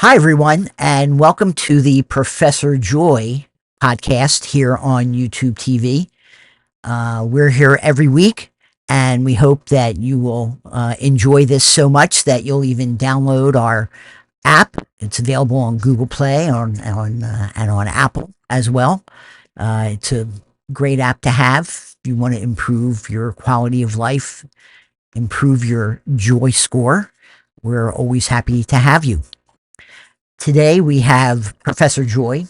Hi, everyone, and welcome to the Professor Joy podcast here on YouTube TV. We're here every week, and we hope that you will enjoy this so much that you'll even download our app. It's available on Google Play and on Apple as well. It's a great app to have if you want to improve your quality of life, improve your joy score. We're always happy to have you. Today we have Professor Joy.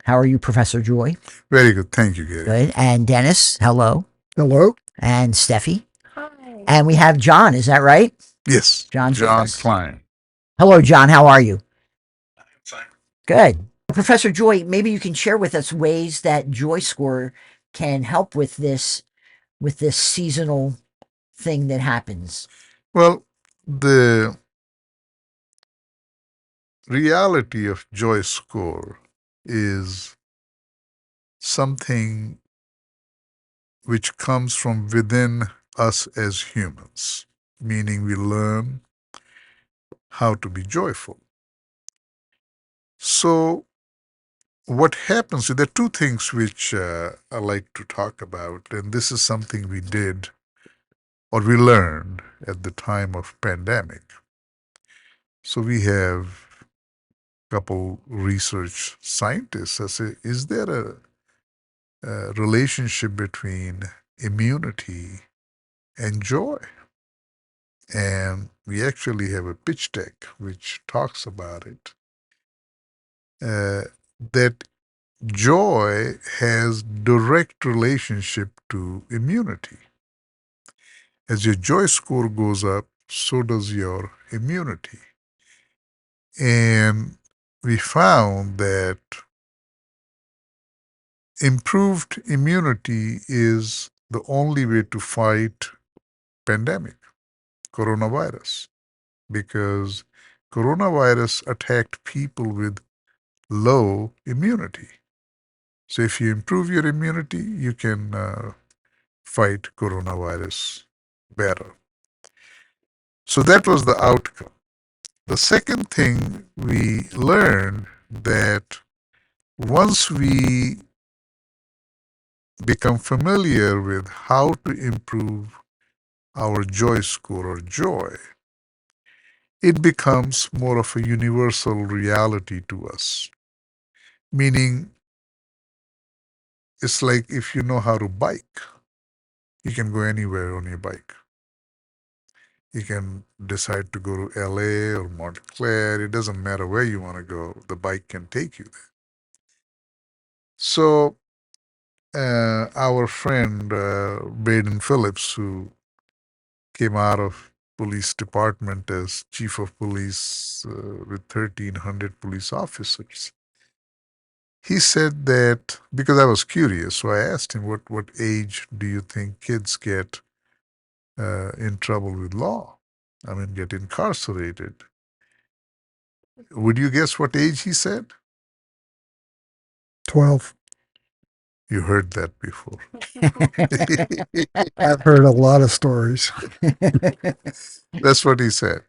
How are you, Professor Joy? Very good. Thank you, Gary. Good. And Dennis, hello. Hello. And Steffi. Hi. And we have John. Is that right? Yes. John's John Klein. Hello, John. How are you? I'm fine. Good. Professor Joy, maybe you can share with us ways that JoyScore can help with this seasonal thing that happens. Well, the reality of JoyScore is something which comes from within us as humans, meaning we learn how to be joyful. So, what happens, there are two things which I like to talk about, and this is something we did or we learned at the time of pandemic. So we have a couple research scientists. I say, is there a relationship between immunity and joy? And we actually have a pitch deck which talks about it. That joy has direct relationship to immunity. As your joy score goes up, so does your immunity. And we found that improved immunity is the only way to fight pandemic, coronavirus, because coronavirus attacked people with low immunity. So if you improve your immunity, you can fight coronavirus better. So that was the outcome. The second thing we learned that once we become familiar with how to improve our joy score or joy, it becomes more of a universal reality to us. Meaning, it's like if you know how to bike, you can go anywhere on your bike. You can decide to go to LA or Montclair. It doesn't matter where you want to go. The bike can take you there. So, our friend Baden Phillips, who came out of police department as chief of police with 1,300 police officers, he said that, because I was curious, so I asked him, what age do you think kids get in trouble with law? I mean, get incarcerated. Would you guess what age he said? 12. You heard that before. I've heard a lot of stories. That's what he said.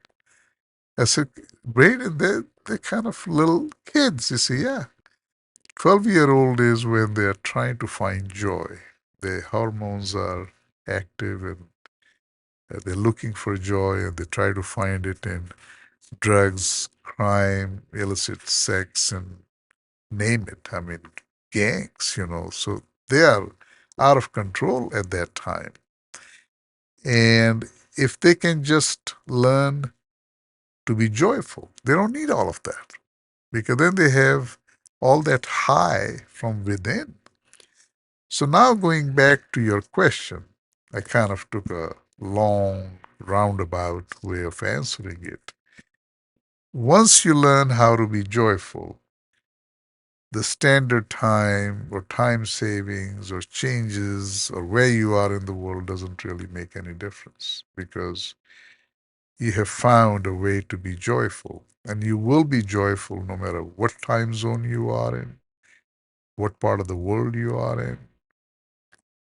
I said, Braden, they're kind of little kids. You see, yeah. 12-year-old is when they're trying to find joy. Their hormones are active and they're looking for joy and they try to find it in drugs, crime, illicit sex, and name it. I mean, gangs, So they are out of control at that time. And if they can just learn to be joyful, they don't need all of that because then they have all that high from within. So now going back to your question, I kind of took a long, roundabout way of answering it. Once you learn how to be joyful, the standard time or time savings or changes or where you are in the world doesn't really make any difference because you have found a way to be joyful. And you will be joyful no matter what time zone you are in, what part of the world you are in.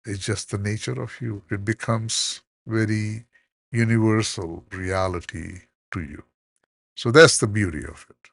It's just the nature of you. It becomes very universal reality to you. So that's the beauty of it.